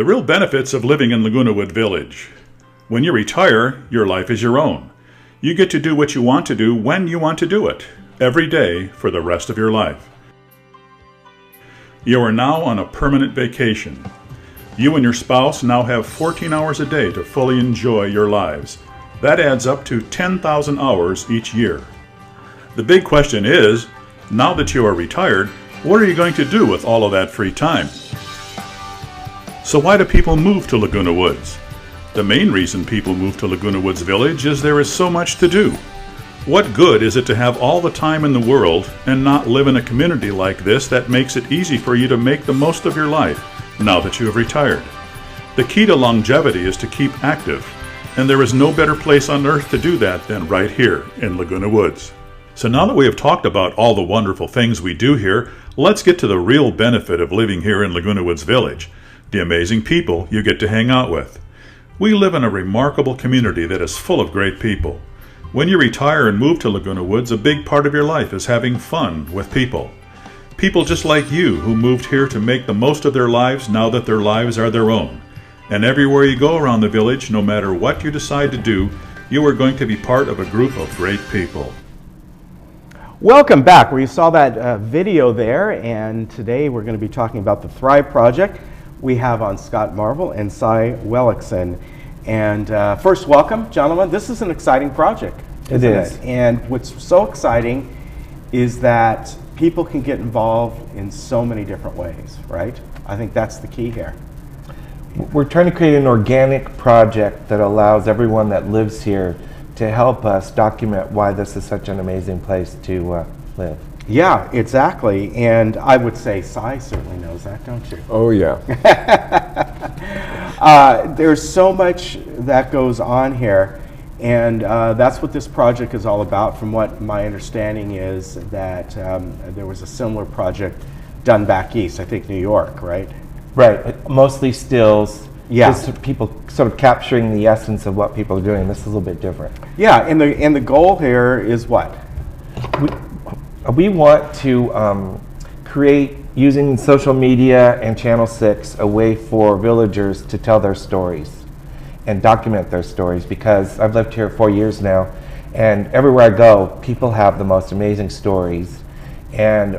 The real benefits of living in Laguna Wood Village. When you retire, your life is your own. You get to do what you want to do when you want to do it, every day for the rest of your life. You are now on a permanent vacation. You and your spouse now have 14 hours a day to fully enjoy your lives. That adds up to 10,000 hours each year. The big question is, now that you are retired, what are you going to do with all of that free time? So why do people move to Laguna Woods? The main reason people move to Laguna Woods Village is there is so much to do. What good is it to have all the time in the world and not live in a community like this that makes it easy for you to make the most of your life now that you have retired? The key to longevity is to keep active, and there is no better place on earth to do that than right here in Laguna Woods. So now that we have talked about all the wonderful things we do here, let's get to the real benefit of living here in Laguna Woods Village, the amazing people you get to hang out with. We live in a remarkable community that is full of great people. When you retire and move to Laguna Woods, a big part of your life is having fun with people. People just like you who moved here to make the most of their lives now that their lives are their own. And everywhere you go around the village, no matter what you decide to do, you are going to be part of a group of great people. Welcome back. We saw that video there, and today we're going to be talking about the Thrive Project. We have on Scott Marvel and Cy Wellickson. And first, welcome, gentlemen. This is an exciting project, isn't it? And what's so exciting is that people can get involved in so many different ways, right? I think that's the key here. We're trying to create an organic project that allows everyone that lives here to help us document why this is such an amazing place to live. Yeah, exactly. And I would say Cy certainly knows that, don't you? Oh, yeah. There's so much that goes on here, and that's what this project is all about. From what my understanding is that there was a similar project done back east, I think New York, right? Right, mostly stills. Yeah. Just people sort of capturing the essence of what people are doing. This is a little bit different. Yeah, and the goal here is what? We want to create, using social media and Channel 6, a way for villagers to tell their stories and document their stories, because I've lived here 4 years now, and everywhere I go, people have the most amazing stories. And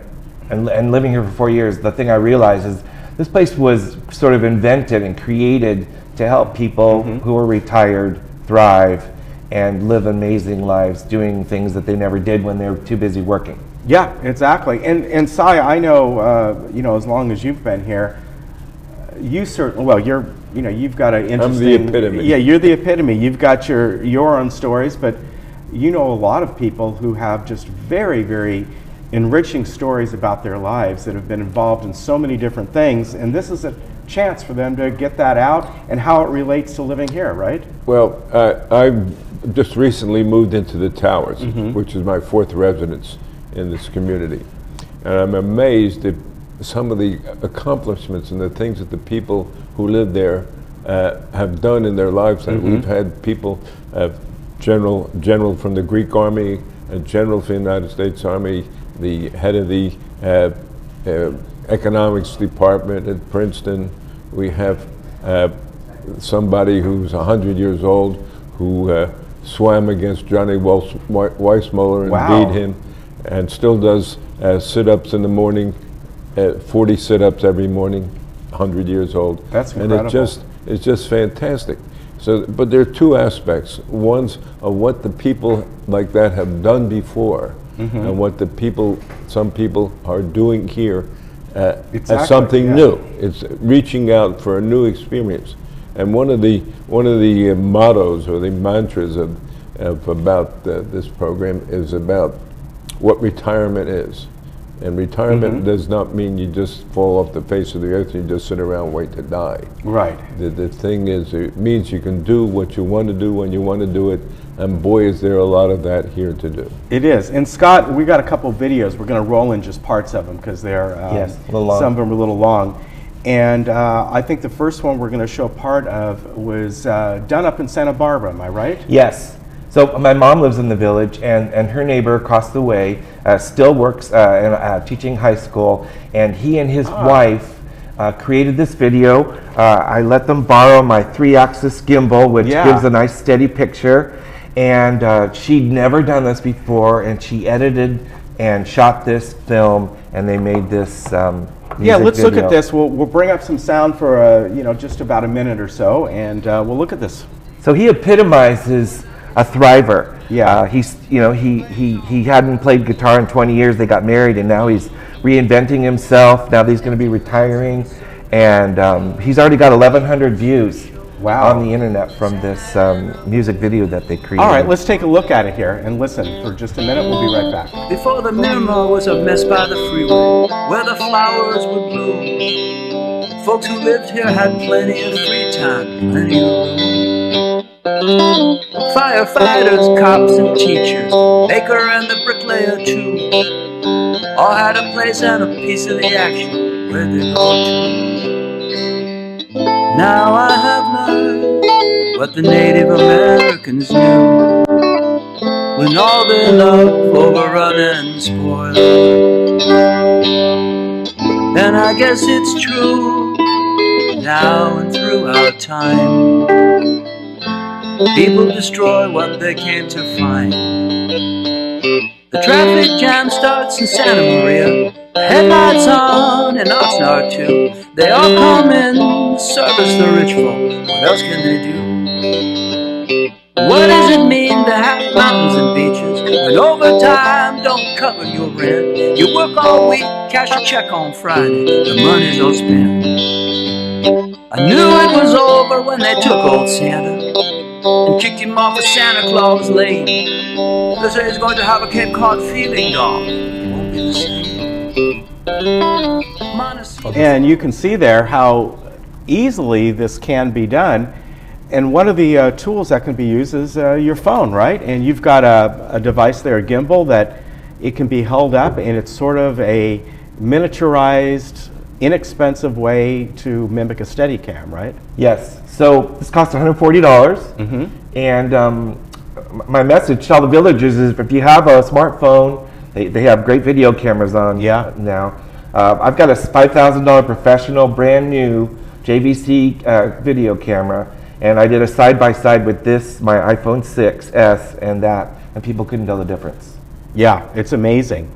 living here for 4 years, the thing I realize is this place was sort of invented and created to help people who are retired thrive and live amazing lives doing things that they never did when they were too busy working. Yeah, exactly. And Cy, I know, as long as you've been here, you certainly, well, you've got an interesting. I'm the epitome. Yeah, you're the epitome. You've got your own stories, but you know a lot of people who have just very, very enriching stories about their lives that have been involved in so many different things, and this is a chance for them to get that out and how it relates to living here, right? Well, I've just recently moved into the Towers, which is my fourth residence in this community. And I'm amazed at some of the accomplishments and the things that the people who live there have done in their lives. And we've had people, general from the Greek army, a general from the United States Army, the head of the economics department at Princeton. We have somebody who's 100 years old who swam against Johnny Weissmuller and beat him, and still does sit-ups in the morning, 40 sit-ups every morning, 100 years old. That's incredible. And it's just fantastic. So, but there are two aspects. One's of what the people like that have done before, and what some people are doing here as something new. It's reaching out for a new experience. And one of the mottos or the mantras of about this program is about what retirement is. And retirement does not mean you just fall off the face of the earth and you just sit around and wait to die. Right. The thing is, it means you can do what you want to do when you want to do it, and boy, is there a lot of that here to do. It is. And Scott, we got a couple of videos. We're going to roll in just parts of them because they're some of them are a little long. And I think the first one we're going to show part of was done up in Santa Barbara. Am I right? Yes. So my mom lives in the village, and her neighbor across the way still works teaching high school, and he and his wife created this video. I let them borrow my 3-axis gimbal, which gives a nice steady picture. And she'd never done this before, and she edited and shot this film, and they made this music let's video. look at this. We'll bring up some sound for just about a minute or so, and we'll look at this. So he epitomizes a thriver. Yeah. He hadn't played guitar in 20 years. They got married, and now he's reinventing himself. Now he's going to be retiring, and he's already got 1,100 views on the internet from this music video that they created. All right, let's take a look at it here and listen for just a minute. We'll be right back. Before the Miramar was a mess by the freeway, where the flowers would bloom. Folks who lived here had plenty of free time, plenty of room. Firefighters, cops, and teachers, baker and the bricklayer too, all had a place and a piece of the action where they go to. Now I have learned what the Native Americans knew, when all their love overrun and spoiled. And I guess it's true, now and throughout time, people destroy what they came to find. The traffic jam starts in Santa Maria, headlights on in Oxnard too. They all come in, service the rich folk, what else can they do? What does it mean to have mountains and beaches when overtime don't cover your rent? You work all week, cash a check on Friday, the money's all spent. I knew it was over when they took old Santa and kicked him off a Santa Claus lane. They say he's going to have a Cape Cod feeling, dog. It won't be the same. And you can see there how easily this can be done. And one of the tools that can be used is your phone, right? And you've got a device there, a gimbal, that it can be held up, and it's sort of a miniaturized, inexpensive way to mimic a Steadicam, right? Yes. So this costs $140. And my message to all the villagers is, if you have a smartphone, they have great video cameras on now. I've got a $5,000 professional, brand new JVC video camera, and I did a side-by-side with this, my iPhone 6s, and people couldn't tell the difference. Yeah, it's amazing.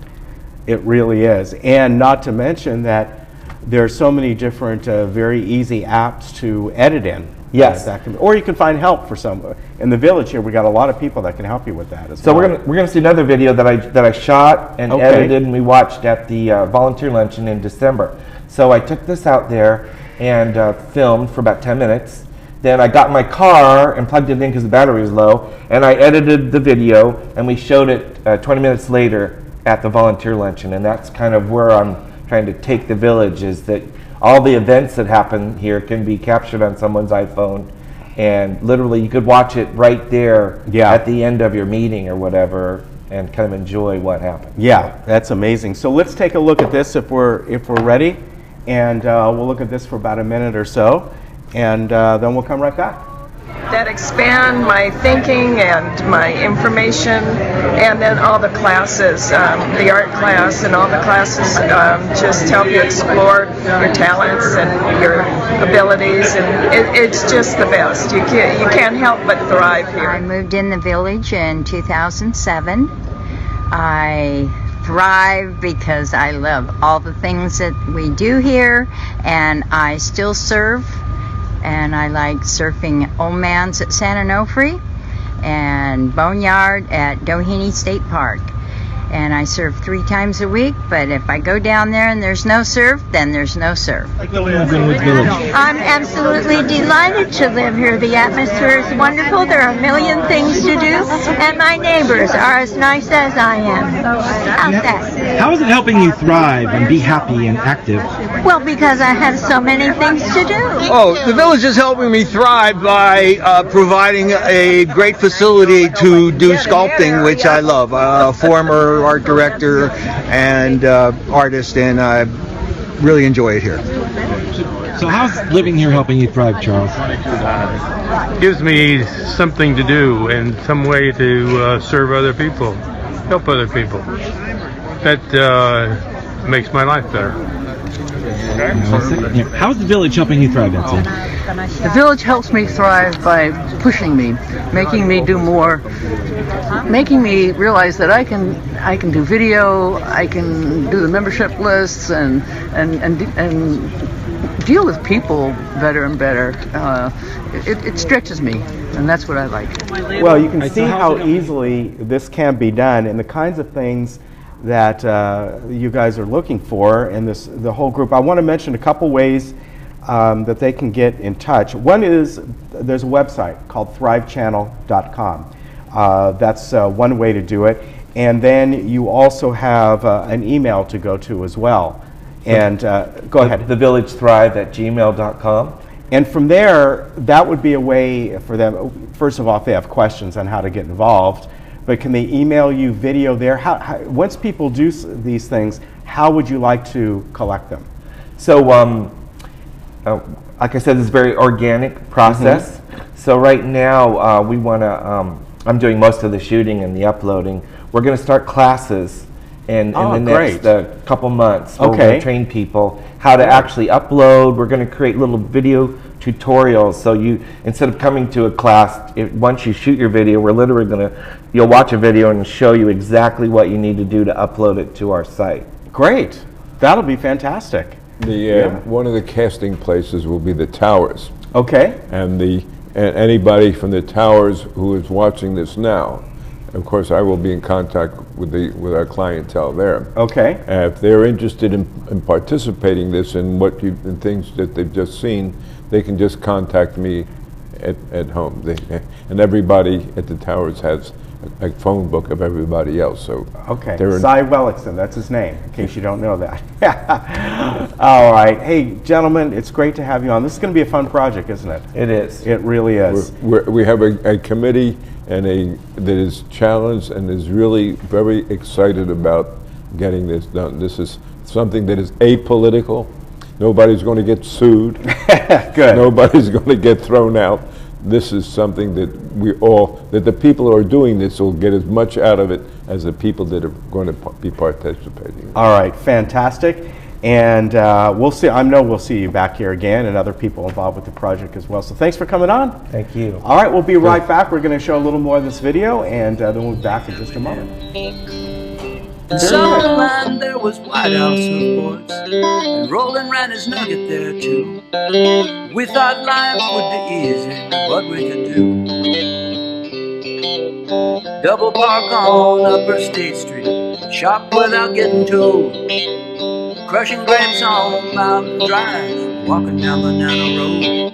It really is. And not to mention that there are so many different very easy apps to edit in. Yes. Or you can find help for some. In the village here, we got a lot of people that can help you with that as well. So we're gonna see another video that I shot and edited, and we watched at the volunteer luncheon in December. So I took this out there and filmed for about 10 minutes. Then I got in my car and plugged it in because the battery was low, and I edited the video, and we showed it 20 minutes later at the volunteer luncheon. And that's kind of where I'm trying to take the village, is that all the events that happen here can be captured on someone's iPhone, and literally you could watch it right there at the end of your meeting or whatever, and kind of enjoy what happened. Yeah, that's amazing. So let's take a look at this if we're ready, and we'll look at this for about a minute or so, and then we'll come right back. That expand my thinking and my information, and then all the classes, the art class and all the classes just help you explore your talents and your abilities, and it's just the best. You can't help but thrive here. I moved in the village in 2007. I thrive because I love all the things that we do here, and I still serve. And I like surfing Old Man's at San Onofre and Boneyard at Doheny State Park. And I surf 3 times a week, but if I go down there and there's no surf, then there's no surf. I'm absolutely delighted to live here. The atmosphere is wonderful. There are a million things to do, and my neighbors are as nice as I am. How's that? How is it helping you thrive and be happy and active? Well, because I have so many things to do. Oh, the village is helping me thrive by providing a great facility to do sculpting, which I love. Former art director and artist, and I really enjoy it here. So how's living here helping you thrive, Charles? Gives me something to do and some way to serve other people, help other people. That makes my life better. How's the village helping you thrive, Betsy? The village helps me thrive by pushing me, making me do more, making me realize that I can do video, I can do the membership lists, and deal with people better and better. It stretches me, and that's what I like. Well, you can see how easily this can be done, and the kinds of things that you guys are looking for in the whole group. I want to mention a couple ways that they can get in touch. One is there's a website called thrivechannel.com. That's one way to do it. And then you also have an email to go to as well. And go ahead. thevillagethrive@gmail.com. And from there, that would be a way for them, first of all, if they have questions on how to get involved, but can they email you video there? Once people do these things, how would you like to collect them? So, like I said, this is a very organic process. So right now, we want to, I'm doing most of the shooting and the uploading. We're going to start classes in the next couple months. We're going to train people how to actually upload. We're going to create little video tutorials. So you, instead of coming to a class, once you shoot your video, we're literally going to, you'll watch a video and show you exactly what you need to do to upload it to our site. Great. That'll be fantastic. One of the casting places will be the towers. Okay. And anybody from the towers who is watching this now, of course, I will be in contact with our clientele there. Okay. If they're interested in participating this and in things that they've just seen, they can just contact me at home. And everybody at the towers has a phone book of everybody else. So okay. Cy Wellickson, that's his name, in case you don't know that. All right. Hey, gentlemen, it's great to have you on. This is going to be a fun project, isn't it? It is. It really is. We have a committee that is challenged and is really very excited about getting this done. This is something that is apolitical. Nobody's going to get sued. Good. Nobody's going to get thrown out. This is something that the people who are doing this will get as much out of it as the people that are going to be participating. All right, fantastic. And we'll see. I know we'll see you back here again and other people involved with the project as well. So thanks for coming on. Thank you. All right, we'll be right back. We're going to show a little more of this video, and then we'll be back in just a moment. In Summerland there was White House surfboards, and Roland ran his nugget there too. We thought life would be easy, what we could do. Double park on Upper State Street, shop without getting told. Crushing grapes on Mountain Drive, walking down Banana Road.